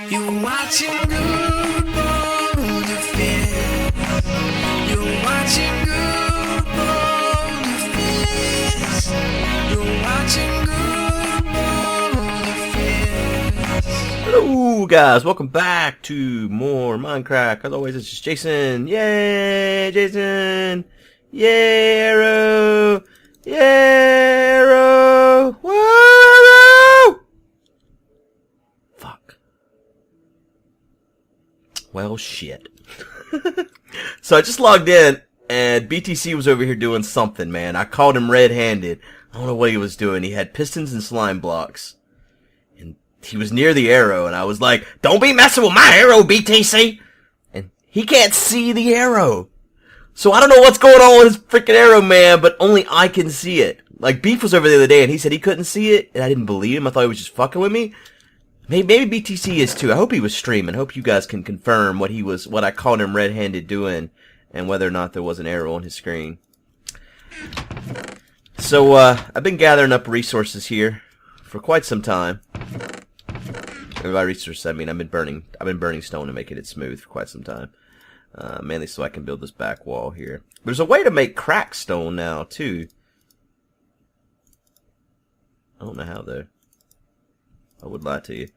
You're watching good bone defense. You're watching good bone defense. You're watching good bone defense. Hello guys, welcome back to more MindCrack. As always, this is Jason. Yay, Jason! Yay, Arrow! Yay, Arrow! Whoa, Arrow! Fuck. Well, shit. So I just logged in, and BTC was over here doing something, man. I caught him red-handed. I don't know what he was doing. He had pistons and slime blocks. He was near the arrow, and I was like, don't be messing with my arrow, BTC! And he can't see the arrow. So I don't know what's going on with his freaking arrow, man, but only I can see it. Like, Beef was over the other day, and he said he couldn't see it, and I didn't believe him. I thought he was just fucking with me. Maybe BTC is too. I hope he was streaming. I hope you guys can confirm what I caught him red-handed doing, and whether or not there was an arrow on his screen. So, I've been gathering up resources here for quite some time. And by resources, I mean I've been burning stone and making it smooth for quite some time. Mainly so I can build this back wall here. There's a way to make crack stone now, too. I don't know how, though. I would lie to you.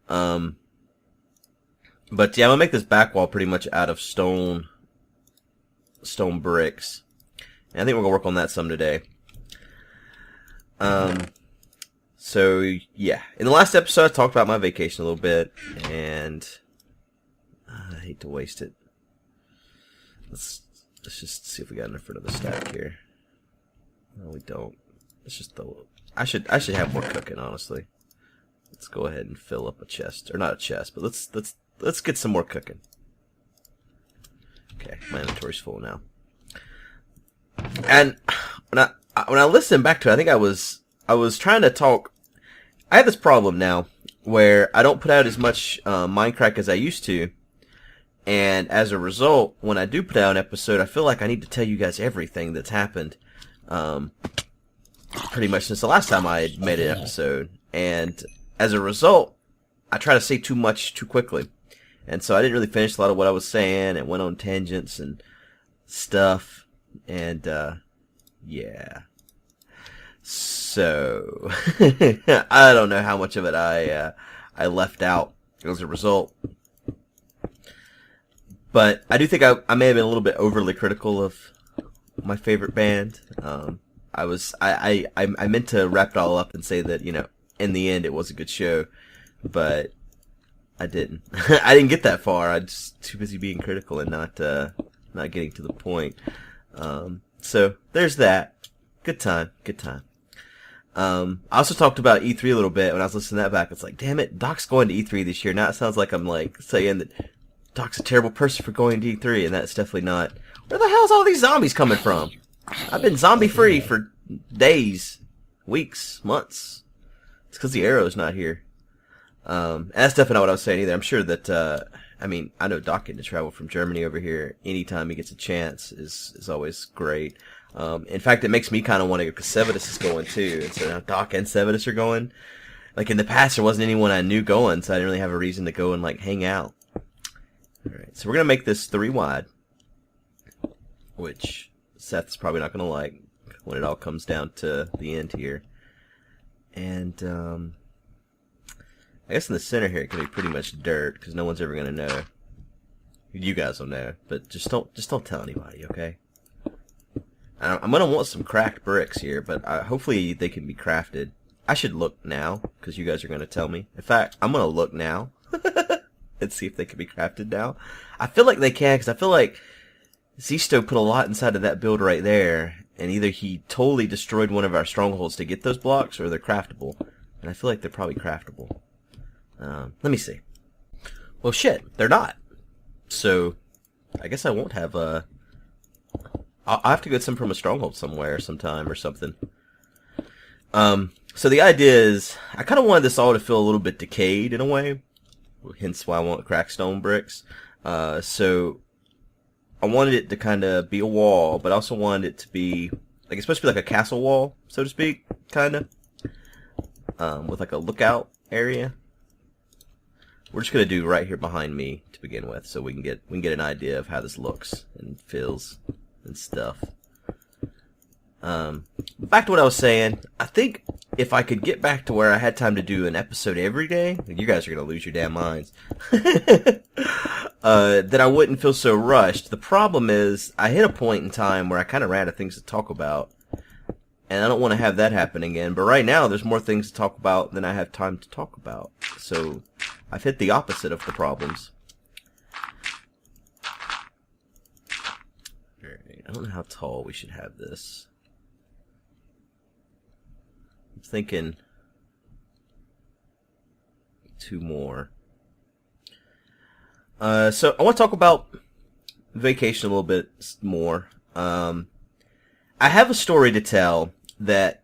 But yeah, I'm gonna make this back wall pretty much out of stone bricks. And I think we're gonna work on that some today. So, yeah. In the last episode, I talked about my vacation a little bit, and I hate to waste it. Let's just see if we got enough for another stack here. No, we don't. Let's just throw it. I should have more cooking, honestly. Let's go ahead and fill up a chest, or not a chest, but let's get some more cooking. Okay, my inventory's full now. And when I listened back to it, I think I was trying to talk. I have this problem now where I don't put out as much MindCrack as I used to, and as a result, when I do put out an episode, I feel like I need to tell you guys everything that's happened, pretty much since the last time I had made an episode. And as a result, I try to say too much too quickly, and so I didn't really finish a lot of what I was saying. It went on tangents and stuff, and yeah. So, I don't know how much of it I left out as a result. But I do think I may have been a little bit overly critical of my favorite band. I meant to wrap it all up and say that, you know, in the end it was a good show, but I didn't. I didn't get that far. I was just too busy being critical and not getting to the point. So, there's that. Good time. I also talked about E3 a little bit when I was listening to that back. It's like, damn it, Doc's going to E3 this year. Now it sounds like I'm like saying that Doc's a terrible person for going to E3, and that's definitely not. Where the hell's all these zombies coming from? I've been zombie free for days, weeks, months. It's because the arrow's not here. And that's definitely not what I was saying either. I'm sure that, I know Doc getting to travel from Germany over here anytime he gets a chance is always great. In fact, it makes me kind of want to go, because Sevidus is going too, and so now Doc and Sevidus are going. Like, in the past, there wasn't anyone I knew going, so I didn't really have a reason to go and, like, hang out. Alright, so we're gonna make this 3 wide, which Seth's probably not gonna like when it all comes down to the end here. And, I guess in the center here it can be pretty much dirt, because no one's ever gonna know. You guys will know, but just don't tell anybody, okay? I'm gonna want some cracked bricks here, but hopefully they can be crafted. I should look now, because you guys are gonna tell me. In fact, I'm gonna look now and see if they can be crafted now. I feel like they can, because I feel like Zisto put a lot inside of that build right there, and either he totally destroyed one of our strongholds to get those blocks, or they're craftable. And I feel like they're probably craftable. Let me see. Well, shit, they're not. So, I guess I won't have I'll have to get some from a stronghold somewhere sometime or something. So the idea is, I kind of wanted this all to feel a little bit decayed in a way, hence why I want cracked stone bricks. So I wanted it to kind of be a wall, but I also wanted it to be, like, it's supposed to be like a castle wall, so to speak, kind of, with like a lookout area. we're just gonna do right here behind me to begin with, so we can get an idea of how this looks and feels and stuff. Back to what I was saying. I think if I could get back to where I had time to do an episode every day, you guys are gonna lose your damn minds. That I wouldn't feel so rushed. The problem is, I hit a point in time where I kind of ran out of things to talk about, and I don't want to have that happen again. But right now, there's more things to talk about than I have time to talk about. So, I've hit the opposite of the problems. Alright, I don't know how tall we should have this. I'm thinking 2 more. So I want to talk about vacation a little bit more. I have a story to tell that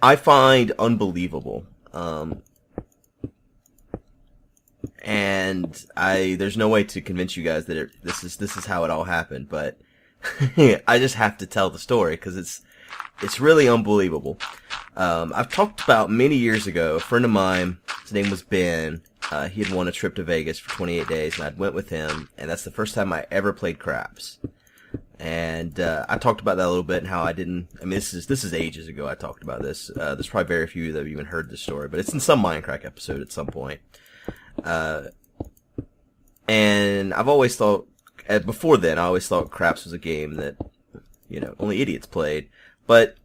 I find unbelievable. And there's no way to convince you guys that this is how it all happened, but I just have to tell the story because it's really unbelievable. I've talked about many years ago, a friend of mine, his name was Ben, he had won a trip to Vegas for 28 days, and I went with him, and that's the first time I ever played craps. And I talked about that a little bit and how I didn't. I mean, this is ages ago. I talked about this. There's probably very few that have even heard this story, but it's in some MindCrack episode at some point. And I've always thought, before then, I always thought craps was a game that, only idiots played. But,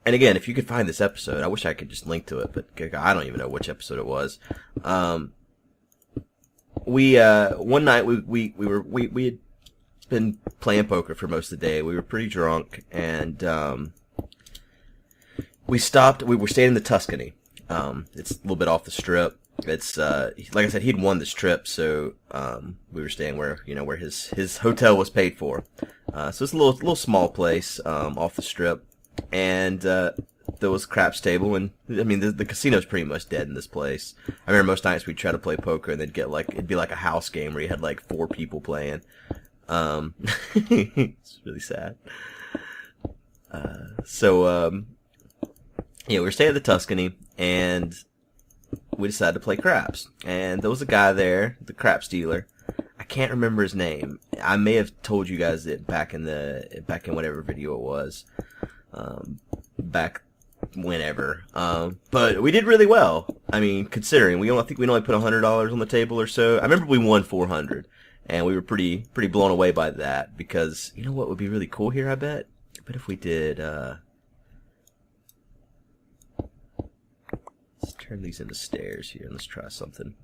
and again, if you could find this episode, I wish I could just link to it, but I don't even know which episode it was. One night we had been playing poker for most of the day. We were pretty drunk, and we stopped. We were staying in the Tuscany. It's a little bit off the strip. It's like I said, he'd won this trip, so we were staying where his hotel was paid for. So it's a little small place off the strip, and there was a craps table, and I mean the casino's pretty much dead in this place. I remember most nights we'd try to play poker, and it'd be like a house game where you had like 4 people playing. It's really sad. We were staying at the Tuscany, and we decided to play craps. And there was a guy there, the craps dealer. I can't remember his name. I may have told you guys it back in whatever video it was, back whenever. But we did really well. I mean, considering I think we only put $100 on the table or so. I remember we won 400. And we were pretty blown away by that, because you know what would be really cool here, I bet if we did, let's turn these into stairs here, and let's try something.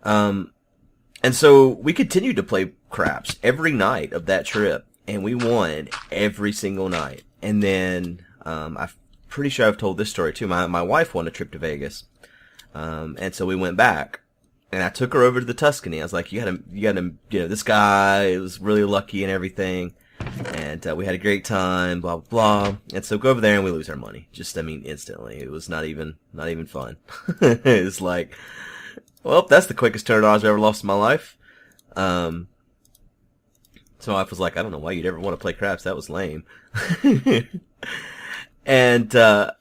And so we continued to play craps every night of that trip, and we won every single night. And then, I'm pretty sure I've told this story too, my wife won a trip to Vegas, and so we went back. And I took her over to the Tuscany. I was like, you gotta, this guy was really lucky and everything. And, we had a great time, blah, blah, blah. And so go over there and we lose our money. Instantly. It was not even fun. It's like, well, that's the quickest $200 I've ever lost in my life. So my wife was like, I don't know why you'd ever want to play craps. That was lame. And, so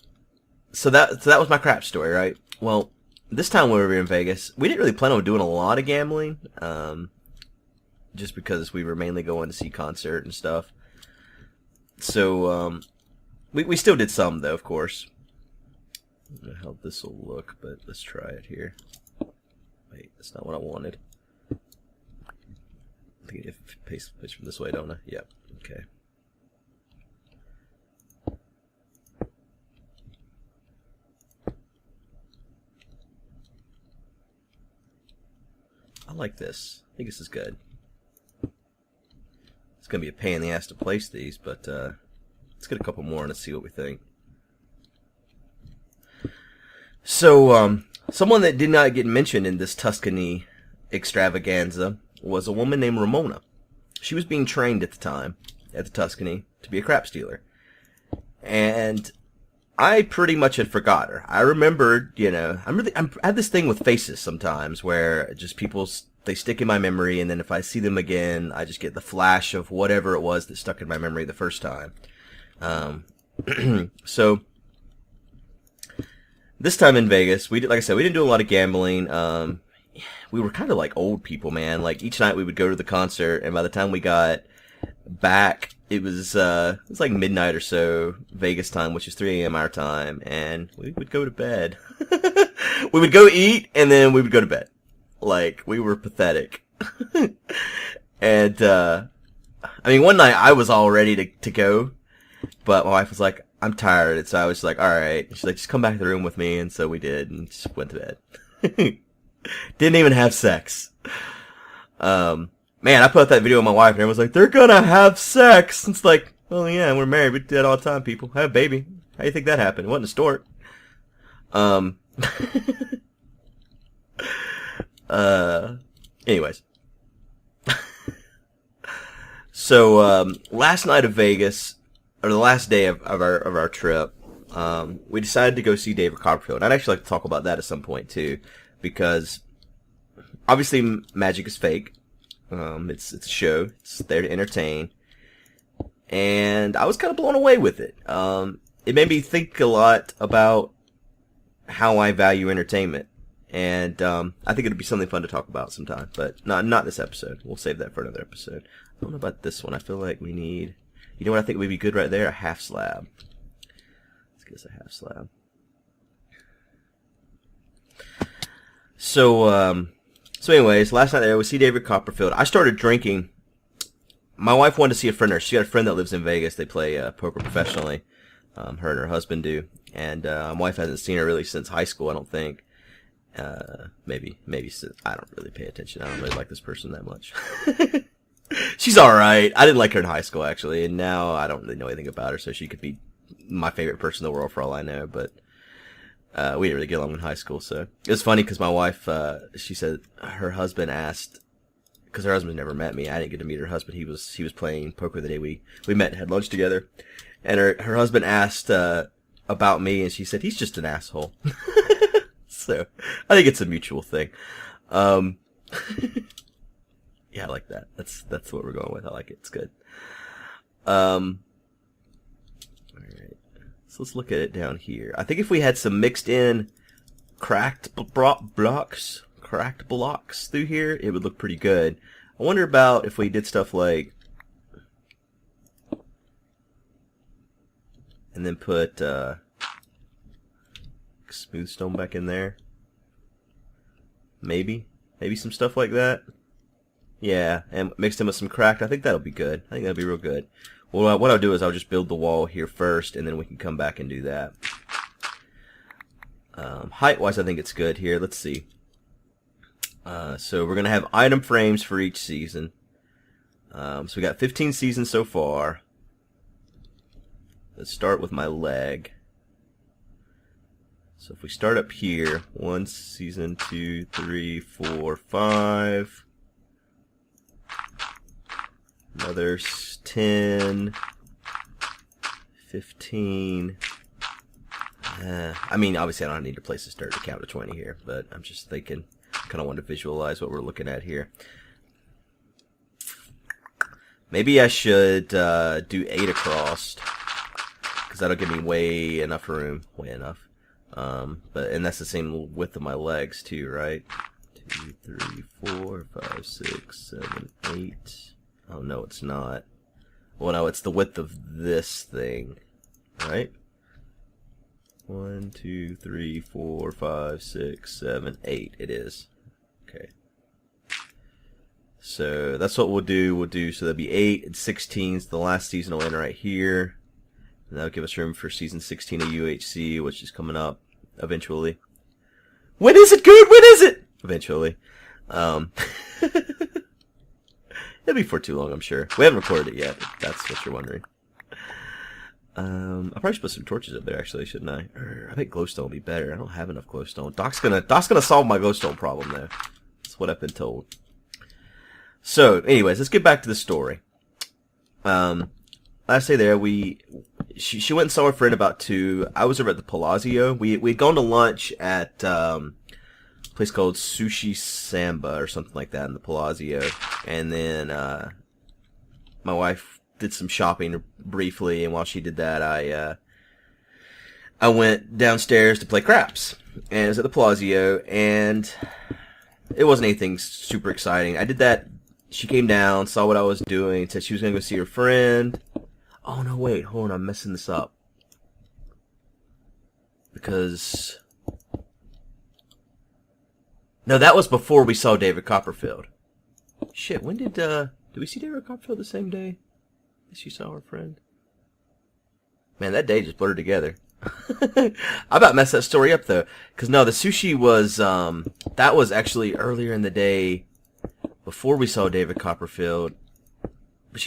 that was my crap story, right? Well, this time when we were in Vegas, we didn't really plan on doing a lot of gambling, just because we were mainly going to see concert and stuff. So, we still did some, though, of course. I don't know how this will look, but let's try it here. Wait, that's not what I wanted. I think I need to paste from this way, don't I? Yep, okay. I like this. I think this is good. It's going to be a pain in the ass to place these, but let's get a couple more and let's see what we think. So, someone that did not get mentioned in this Tuscany extravaganza was a woman named Ramona. She was being trained at the time at the Tuscany to be a craps dealer. And I pretty much had forgot her. I remembered, I have this thing with faces sometimes where just they stick in my memory, and then if I see them again, I just get the flash of whatever it was that stuck in my memory the first time. So this time in Vegas, we did, like I said, we didn't do a lot of gambling. We were kind of like old people, man. Like each night we would go to the concert, and by the time we got back, it was like midnight or so Vegas time, which is 3 a.m. our time, and we would go to bed. We would go eat, and then we would go to bed. Like we were pathetic. And I mean, one night I was all ready to go, but my wife was like, "I'm tired," and so I was like, "All right." She's like, "Just come back to the room with me," and so we did, and just went to bed. Didn't even have sex. Man, I put out that video with my wife, and everyone's like, "They're gonna have sex." It's like, well, yeah, we're married. We do that all the time, people. Have a baby. How do you think that happened? It wasn't a stork. Anyways. So, last night of Vegas, or the last day of our trip, we decided to go see David Copperfield. I'd actually like to talk about that at some point, too. Because obviously magic is fake. It's a show. It's there to entertain. And I was kind of blown away with it. It made me think a lot about how I value entertainment. And I think it'll be something fun to talk about sometime. But not this episode. We'll save that for another episode. I don't know about this one. I feel like we need... You know what I think would be good right there? A half slab. Let's get us a half slab. So anyways, last night there we see David Copperfield. I started drinking. My wife wanted to see a friend of hers. She got a friend that lives in Vegas. They play poker professionally. Her and her husband do. And my wife hasn't seen her really since high school, I don't think. Maybe since, I don't really pay attention. I don't really like this person that much. She's alright. I didn't like her in high school, actually. And now I don't really know anything about her, so she could be my favorite person in the world for all I know. But we didn't really get along in high school, so it was funny because my wife, she said her husband asked, because her husband never met me. I didn't get to meet her husband. He was playing poker the day we met and had lunch together, and her husband asked about me, and she said he's just an asshole. So I think it's a mutual thing. Yeah, I like that. That's what we're going with. I like it. It's good. All right. So let's look at it down here. I think if we had some mixed in cracked blocks through here, it would look pretty good. I wonder about if we did stuff like, and then put smooth stone back in there. Maybe some stuff like that. Yeah, and mixed in with some cracked. I think that'll be good. I think that'll be real good. Well, what I'll do is I'll just build the wall here first, and then we can come back and do that. Height-wise, I think it's good here. Let's see. So we're going to have item frames for each season. So we got 15 seasons so far. Let's start with my leg. So if we start up here, 1 season, 2, 3, 4, 5... Another 10, 15. I mean, obviously I don't need to place a start to count to 20 here, but I'm just thinking, kind of want to visualize what we're looking at here. Maybe I should do 8 across, because that'll give me way enough room, and that's the same width of my legs too, right? 2, 3, 4, 5, 6, 7, 8. Oh, no, it's not. Well, no, it's the width of this thing, right? 1, 2, 3, 4, 5, 6, 7, 8. It is. Okay. So that's what we'll do. So that'll be 8 and 16. So the last season will end right here. And that'll give us room for season 16 of UHC, which is coming up eventually. When is it, Guude? When is it? Eventually. It'll be for too long, I'm sure. We haven't recorded it yet, if that's what you're wondering. I probably should put some torches up there, actually, shouldn't I? I think glowstone would be better. I don't have enough glowstone. Doc's gonna solve my glowstone problem, though. That's what I've been told. So, anyways, let's get back to the story. Last day there, she went and saw her friend about 2. I was over at the Palazzo. We'd gone to lunch at a place called Sushi Samba or something like that in the Palazzo. And then my wife did some shopping briefly, and while she did that, I went downstairs to play craps, and it was at the Palazzo, and it wasn't anything super exciting. I did that. She came down, saw what I was doing, said she was going to go see her friend. Oh, no, wait, hold on, I'm messing this up. Because... No, that was before we saw David Copperfield. Shit, when did we see David Copperfield the same day as she saw her friend? Man, that day just blurred together. I about messed that story up, though. Because, no, the sushi was, that was actually earlier in the day before we saw David Copperfield. But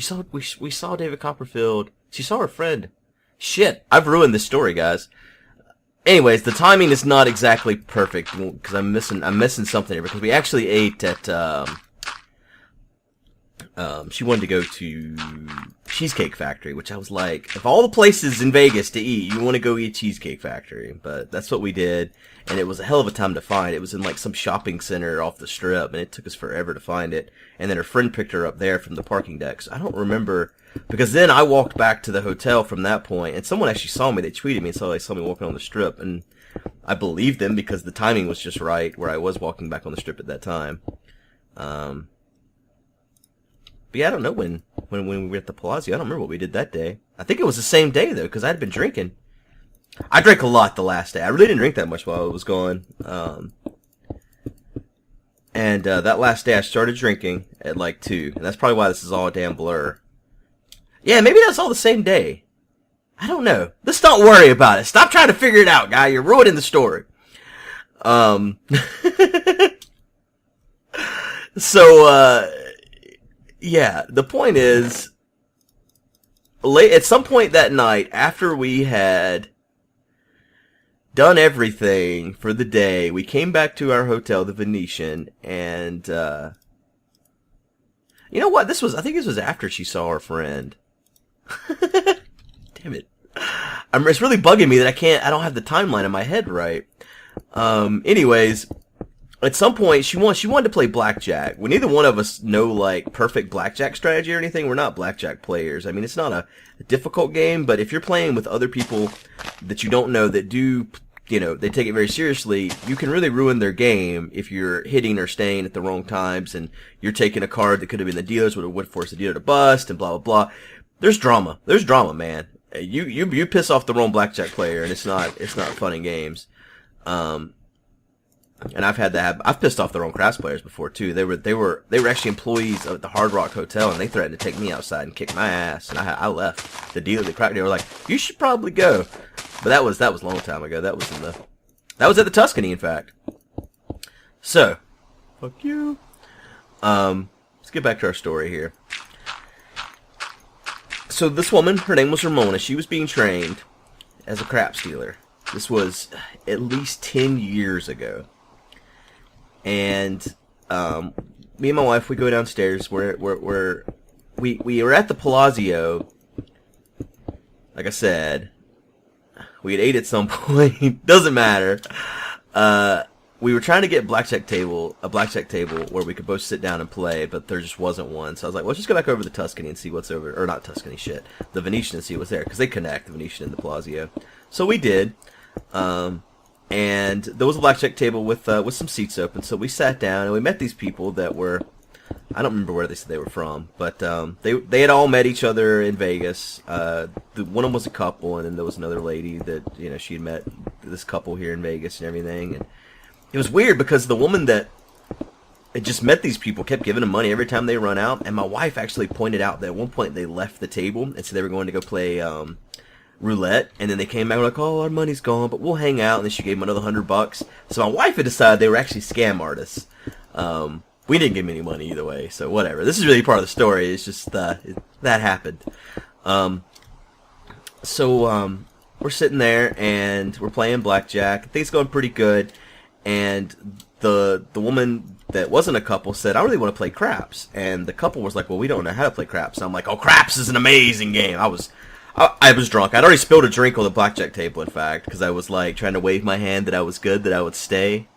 we saw David Copperfield. She saw her friend. Shit, I've ruined this story, guys. Anyways, the timing is not exactly perfect because I'm missing something here because we actually ate at she wanted to go to Cheesecake Factory, which I was like, of all the places in Vegas to eat, you want to go eat Cheesecake Factory. But that's what we did, and it was a hell of a time to find. It was in like some shopping center off the strip, and it took us forever to find it. And then her friend picked her up there from the parking deck. So I don't remember, because then I walked back to the hotel from that point, and someone actually saw me. They tweeted me, so they saw me walking on the strip, and I believed them because the timing was just right where I was walking back on the strip at that time. But yeah, I don't know when we were at the Palazzo. I don't remember what we did that day. I think it was the same day, though, because I had been drinking. I drank a lot the last day. I really didn't drink that much while I was gone. And that last day I started drinking at like 2. And that's probably why this is all a damn blur. Yeah, maybe that's all the same day. I don't know. Let's not worry about it. Stop trying to figure it out, guy. You're ruining the story. Yeah, the point is, at some point that night, after we had done everything for the day, we came back to our hotel, the Venetian, and, you know what, I think this was after she saw her friend. Damn it. It's really bugging me that I don't have the timeline in my head right. Anyways, at some point, she wanted to play blackjack. We neither one of us know, like, perfect blackjack strategy or anything. We're not blackjack players. I mean, it's not a difficult game, but if you're playing with other people that you don't know that do, you know, they take it very seriously, you can really ruin their game if you're hitting or staying at the wrong times, and you're taking a card that could have been the dealer's, would force the dealer to bust, and blah, blah, blah. There's drama. There's drama, man. You piss off the wrong blackjack player, and it's not fun in games. And I've pissed off the wrong crafts players before too. They were actually employees at the Hard Rock Hotel, and they threatened to take me outside and kick my ass. And I left. The dealer, they were like, "You should probably go." But that was a long time ago. That was at the Tuscany, in fact. So, fuck you. Let's get back to our story here. So this woman, her name was Ramona. She was being trained as a craps dealer. This was at least 10 years ago. And me and my wife, we go downstairs. We were at the Palazzo. Like I said, we had ate at some point. Doesn't matter. We were trying to get a blackjack table where we could both sit down and play, but there just wasn't one. So I was like, well, let's just go back over to the Tuscany and see what's over, or not Tuscany, shit, the Venetian, and see what's there, because they connect, the Venetian and the Palazzo. So we did. And there was a blackjack table with some seats open, so we sat down and we met these people that were, I don't remember where they said they were from, but they had all met each other in Vegas. One of them was a couple, and then there was another lady that, you know, she had met this couple here in Vegas and everything. And it was weird because the woman that had just met these people kept giving them money every time they run out, and my wife actually pointed out that at one point they left the table and so they were going to go play roulette, and then they came back like, oh, our money's gone, but we'll hang out. And then she gave them another $100. So my wife had decided they were actually scam artists. We didn't give them any money either way, so whatever. This is really part of the story. It's just that happened. So we're sitting there and we're playing blackjack. Things going pretty good, and the woman that wasn't a couple said, I really want to play craps. And the couple was like, well, we don't know how to play craps. And I'm like, oh, craps is an amazing game. I was drunk. I'd already spilled a drink on the blackjack table, in fact, because I was like trying to wave my hand that I was good, that I would stay.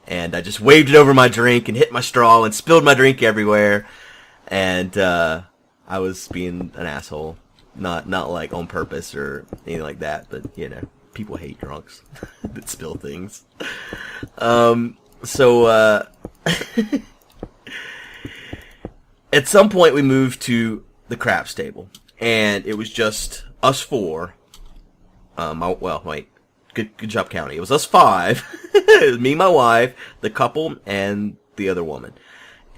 And I just waved it over my drink and hit my straw and spilled my drink everywhere. And I was being an asshole. Not like on purpose or anything like that, but, you know. People hate drunks that spill things. So at some point we moved to the craps table, and it was just us four. Good job counting. It was us five. It was me, my wife, the couple, and the other woman.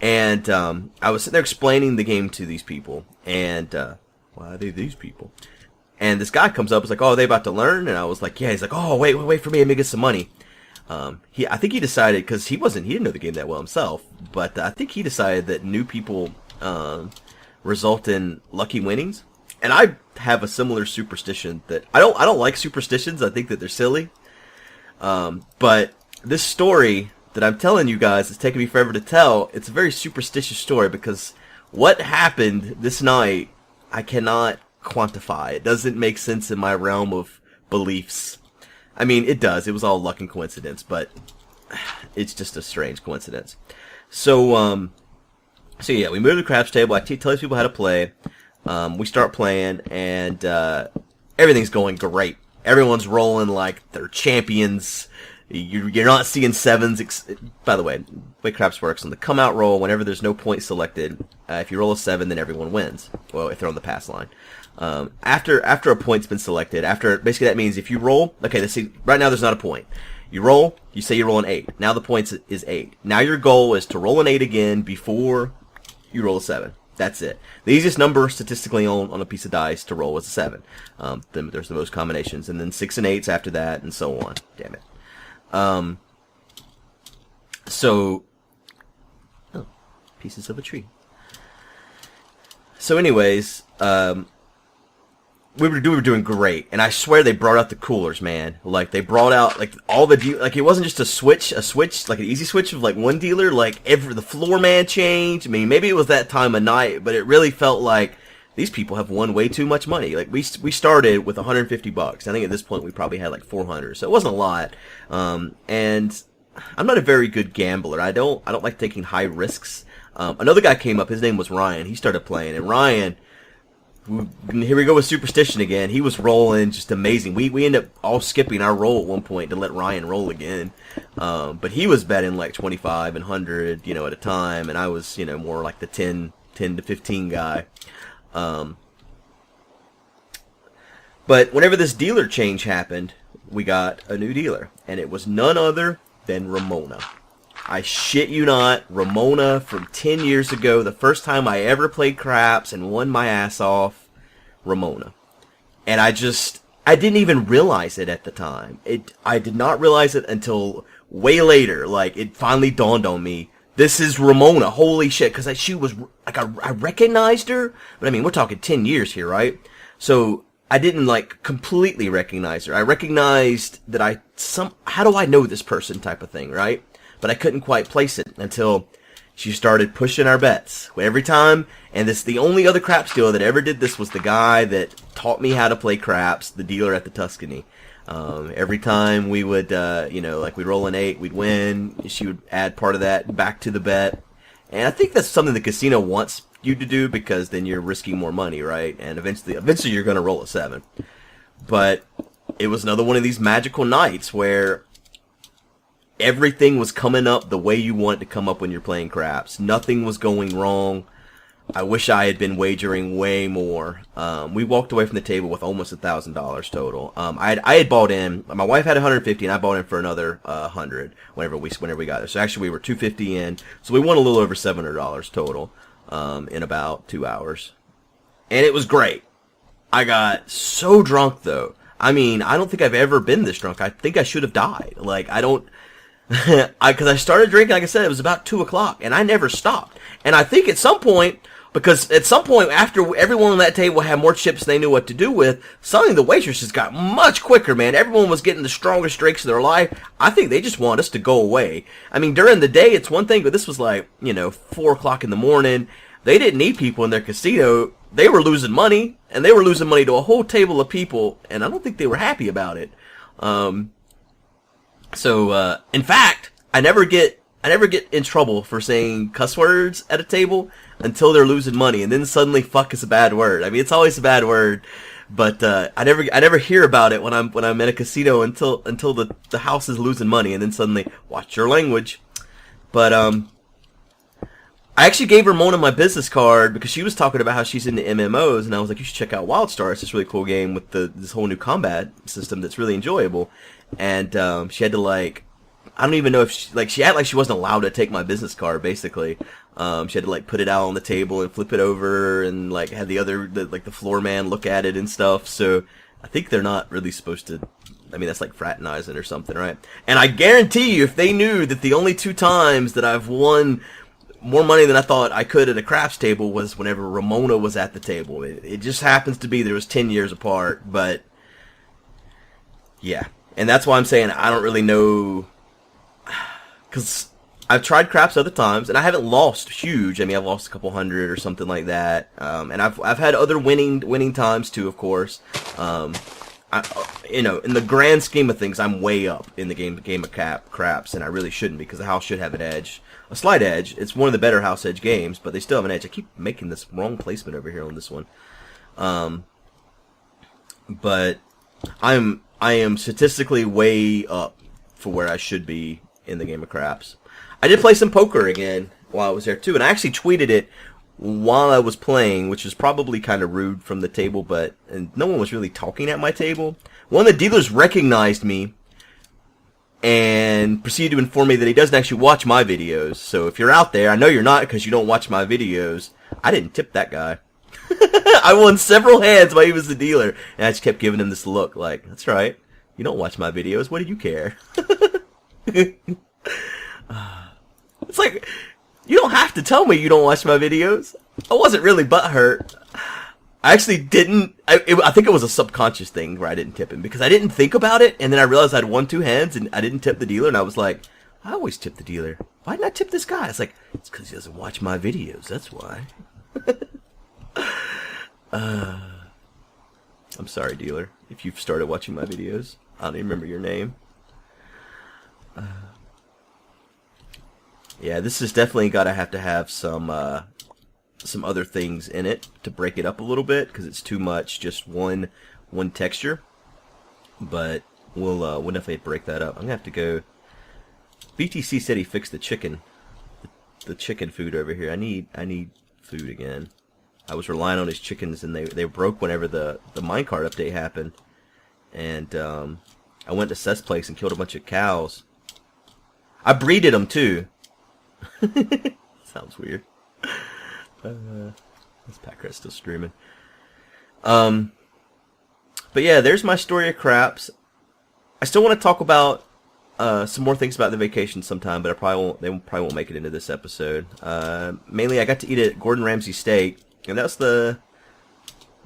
And I was sitting there explaining the game to these people, and why are they these people? And this guy comes up, and is like, "Oh, are they about to learn?" And I was like, "Yeah." He's like, "Oh, wait for me. Let me get some money." I think he decided, because he didn't know the game that well himself, but I think he decided that new people result in lucky winnings. And I have a similar superstition that I don't like superstitions. I think that they're silly. But this story that I'm telling you guys, it's taken me forever to tell. It's a very superstitious story, because what happened this night, I cannot quantify. It doesn't make sense in my realm of beliefs. I mean, it does. It was all luck and coincidence, but it's just a strange coincidence. So yeah, we move to the craps table. I tell these people how to play. We start playing, and everything's going great. Everyone's rolling like they're champions. You're not seeing sevens. By the way craps works on the come out roll, whenever there's no point selected, if you roll a 7, then everyone wins. Well, if they're on the pass line. After a point's been selected, basically that means if you roll, okay, let's see, right now there's not a point. You roll, you say you roll an 8. Now the point is 8. Now your goal is to roll an 8 again before you roll a 7. That's it. The easiest number statistically on a piece of dice to roll was a 7. Then there's the most combinations, and then 6 and 8s after that, and so on. Damn it. Pieces of a tree. So anyways, we were doing great, and I swear they brought out the coolers, man. Like, they brought out, like, all the like, it wasn't just a switch, like an easy switch of, like, one dealer, like, the floor man changed. I mean, maybe it was that time of night, but it really felt like these people have won way too much money. Like, we started with $150. I think at this point we probably had, like, 400, so it wasn't a lot. And I'm not a very good gambler. I don't like taking high risks. Another guy came up, his name was Ryan. He started playing, and Ryan, here we go with superstition again. He was rolling just amazing. We ended up all skipping our roll at one point to let Ryan roll again. But he was betting like 25 and 100, at a time, and I was, more like the 10 to 15 guy. But whenever this dealer change happened, we got a new dealer, and it was none other than Ramona. I shit you not, Ramona from 10 years ago, the first time I ever played craps and won my ass off, Ramona. And I didn't even realize it at the time. I did not realize it until way later. Like, it finally dawned on me, this is Ramona, holy shit, because she was, like, I recognized her, but I mean, we're talking 10 years here, right? So, I didn't, like, completely recognize her. I recognized that how do I know this person type of thing, right? But I couldn't quite place it until she started pushing our bets every time. And the only other craps dealer that ever did this was the guy that taught me how to play craps, the dealer at the Tuscany. Every time we would, we'd roll an 8, we'd win. She would add part of that back to the bet. And I think that's something the casino wants you to do, because then you're risking more money, right? And eventually you're going to roll a 7. But it was another one of these magical nights where everything was coming up the way you want it to come up when you're playing craps. Nothing was going wrong. I wish I had been wagering way more. We walked away from the table with almost $1,000 total. I had bought in. My wife had 150, and I bought in for another 100 whenever we got there. So actually, we were 250 in. So we won a little over $700 total in about 2 hours, and it was great. I got so drunk though. I mean, I don't think I've ever been this drunk. I think I should have died. Like, I don't. Because I started drinking, like I said, it was about 2 o'clock, and I never stopped. And I think at some point, after everyone on that table had more chips than they knew what to do with, suddenly the waitresses got much quicker, man. Everyone was getting the strongest drinks of their life. I think they just want us to go away. I mean, during the day, it's one thing, but this was like, 4 o'clock in the morning. They didn't need people in their casino. They were losing money, and they were losing money to a whole table of people, and I don't think they were happy about it. So, in fact, I never get I never get in trouble for saying cuss words at a table until they're losing money, and then suddenly fuck is a bad word. I mean, it's always a bad word, but I never hear about it when I'm in a casino until the house is losing money, and then suddenly watch your language. But I actually gave Ramona my business card because she was talking about how she's into MMOs, and I was like, you should check out WildStar. It's this really cool game with this whole new combat system that's really enjoyable. And she had to I don't even know if she acted like she wasn't allowed to take my business card, basically. She had to put it out on the table and flip it over and have the floor man look at it and stuff. So I think they're not really supposed to. I mean, that's like fraternizing or something, right? And I guarantee you, if they knew that the only 2 times that I've won more money than I thought I could at a craps table was whenever Ramona was at the table. It just happens to be there was 10 years apart, but yeah. And that's why I'm saying I don't really know. Because I've tried craps other times, and I haven't lost huge. I mean, I've lost a couple hundred or something like that. And I've had other winning times too, of course. In the grand scheme of things, I'm way up in the game of craps, and I really shouldn't because the house should have an edge, a slight edge. It's one of the better house edge games, but they still have an edge. I keep making this wrong placement over here on this one. But I am statistically way up for where I should be in the game of craps. I did play some poker again while I was there too, and I actually tweeted it while I was playing, which is probably kind of rude from the table, and no one was really talking at my table. One of the dealers recognized me and proceeded to inform me that he doesn't actually watch my videos. So if you're out there, I know you're not because you don't watch my videos. I didn't tip that guy. I won several hands while he was the dealer, and I just kept giving him this look like, that's right, you don't watch my videos, what do you care? It's like, you don't have to tell me you don't watch my videos. I wasn't really butthurt. I actually didn't. I think it was a subconscious thing where I didn't tip him because I didn't think about it, and then I realized I'd won 2 hands and I didn't tip the dealer, and I was like, I always tip the dealer. Why didn't I tip this guy? It's like, it's because he doesn't watch my videos. That's why. I'm sorry, dealer, if you've started watching my videos. I don't even remember your name. Yeah, this is definitely got to have some other things in it to break it up a little bit because it's too much just one texture. But we'll definitely break that up. I'm gonna have to go. BTC said he fixed the chicken food over here. I need food again. I was relying on his chickens and they broke whenever the minecart update happened. And I went to Seth's place and killed a bunch of cows. I breeded them too. Sounds weird. This Packrat's still streaming. But yeah, there's my story of craps. I still want to talk about some more things about the vacation sometime, but they probably won't make it into this episode. Mainly, I got to eat at Gordon Ramsay Steak, and I'm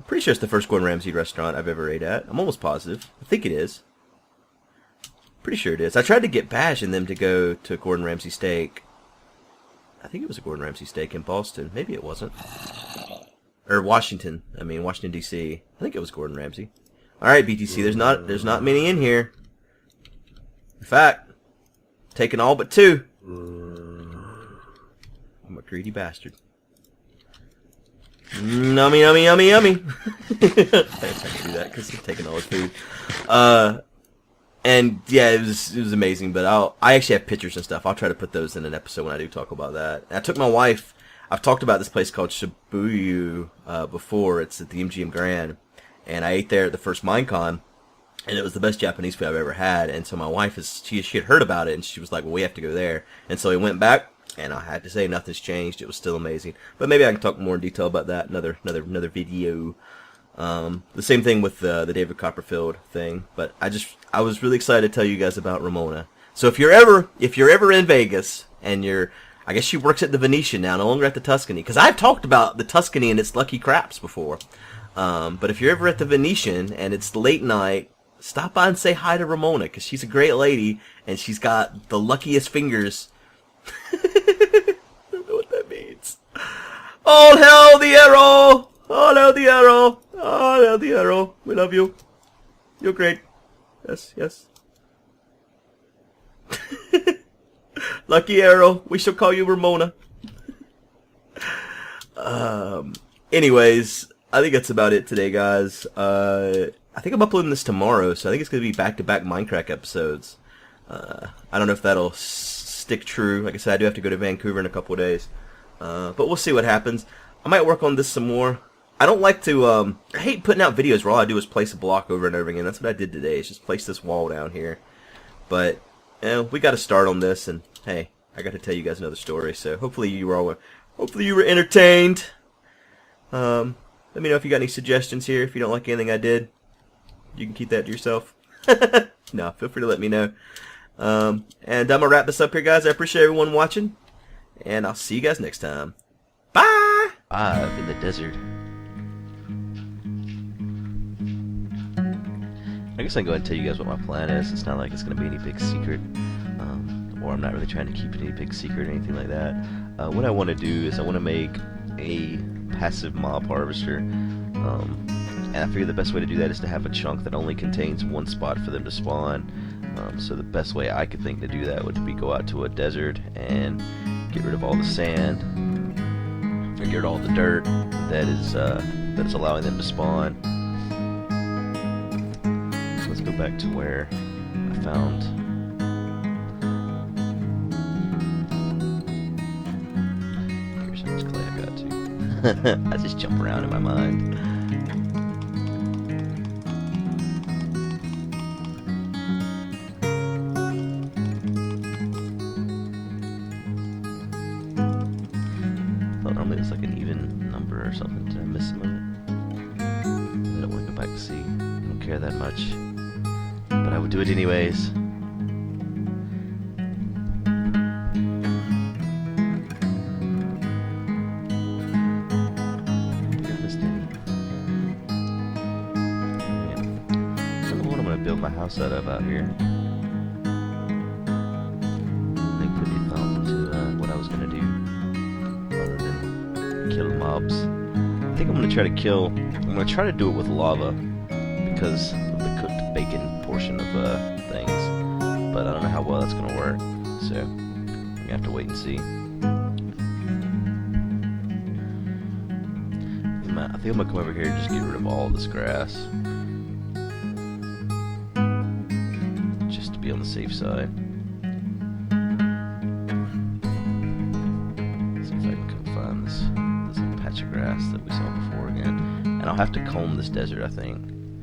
pretty sure it's the first Gordon Ramsay restaurant I've ever ate at. I'm almost positive. I think it is. Pretty sure it is. I tried to get Bash and them to go to Gordon Ramsay Steak. I think it was a Gordon Ramsay Steak in Boston. Maybe it wasn't. Or Washington. Washington, D.C. I think it was Gordon Ramsay. Alright, BTC, there's not many in here. In fact, taking all but 2. I'm a greedy bastard. Yummy, yummy, yummy, yummy. I can't do that because I'm taking all his food. And yeah, it was amazing. But I actually have pictures and stuff. I'll try to put those in an episode when I do talk about that. And I took my wife. I've talked about this place called Shibuya before. It's at the MGM Grand, and I ate there at the first Minecon, and it was the best Japanese food I've ever had. And so my wife she had heard about it, and she was like, "Well, we have to go there." And so we went back, and I had to say nothing's changed. It was still amazing. But maybe I can talk more in detail about that another video. The same thing with the David Copperfield thing, but I was really excited to tell you guys about Ramona. So if you're ever in Vegas and I guess she works at the Venetian now, no longer at the Tuscany, because I've talked about the Tuscany and its lucky craps before. But if you're ever at the Venetian and it's late night, stop by and say hi to Ramona, because she's a great lady and she's got the luckiest fingers. I don't know what that means. All hail the arrow! All hail the arrow! All hail the arrow! We love you. You're great. Yes, yes. Lucky Arrow. We shall call you Ramona. Anyways, I think that's about it today, guys. I think I'm uploading this tomorrow, so I think it's going to be back-to-back MindCrack episodes. I don't know if that'll stick true. Like I said, I do have to go to Vancouver in a couple of days. But we'll see what happens. I might work on this some more. I don't like to, I hate putting out videos where all I do is place a block over and over again. That's what I did today, is just place this wall down here. But, you know, we got to start on this, and hey, I got to tell you guys another story, so hopefully you were entertained. Let me know if you got any suggestions here. If you don't like anything I did, you can keep that to yourself. No, feel free to let me know. And I'm going to wrap this up here, guys. I appreciate everyone watching, and I'll see you guys next time. Bye! Live in the desert. I guess I can go ahead and tell you guys what my plan is. It's not like it's going to be any big secret, or I'm not really trying to keep it any big secret or anything like that. What I want to do is I want to make a passive mob harvester, and I figure the best way to do that is to have a chunk that only contains one spot for them to spawn. So the best way I could think to do that would be go out to a desert and get rid of all the sand, or get rid of all the dirt that is allowing them to spawn. So let's go back to where I found. Here's how much clay I got to. I just jump around in my mind. Normally it's like an even number or something. Did I miss some of it? I don't want to go back to see. I don't care that much. But I would do it anyways. I think I missed any. Yeah. I don't know what I'm going to build my house out of out here. They put me thumb to what I was going to do. Kill mobs. I think I'm gonna try to do it with lava because of the cooked bacon portion of things. But I don't know how well that's gonna work. So I'm gonna have to wait and see. I think I'm gonna come over here and just get rid of all this grass. Just to be on the safe side. See if I can come find this patch of grass that we saw before again. And I'll have to comb this desert, I think.